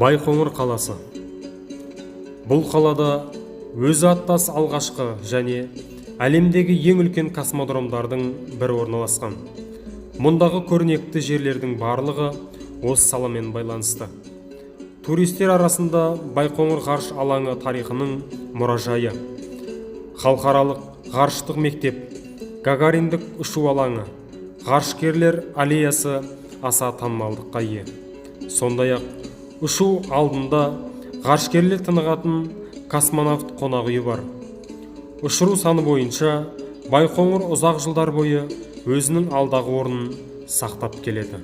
Байқоңыр қаласы. Бұл қалада өзі аттас алғашқы және әлемдегі ең үлкен космодромдардың бірі орналасқан. Мұндағы көрнекті жерлердің барлығы осы саламен байланысты. Туристер арасында Байқоңыр ғарыш алаңы тарихының мұражайы, халықаралық ғарыштық мектеп, Гагариндік ұшу алаңы, ғарышкерлер аллеясы аса танымалдыққа ие. Сондай-ақ ұшу алдында ғарышкерлер тынығатын космонавт қонақ үйі бар. Ұшыру саны бойынша Байқоңыр ұзақ жылдар бойы өзінің алдағы орнын сақтап келеді.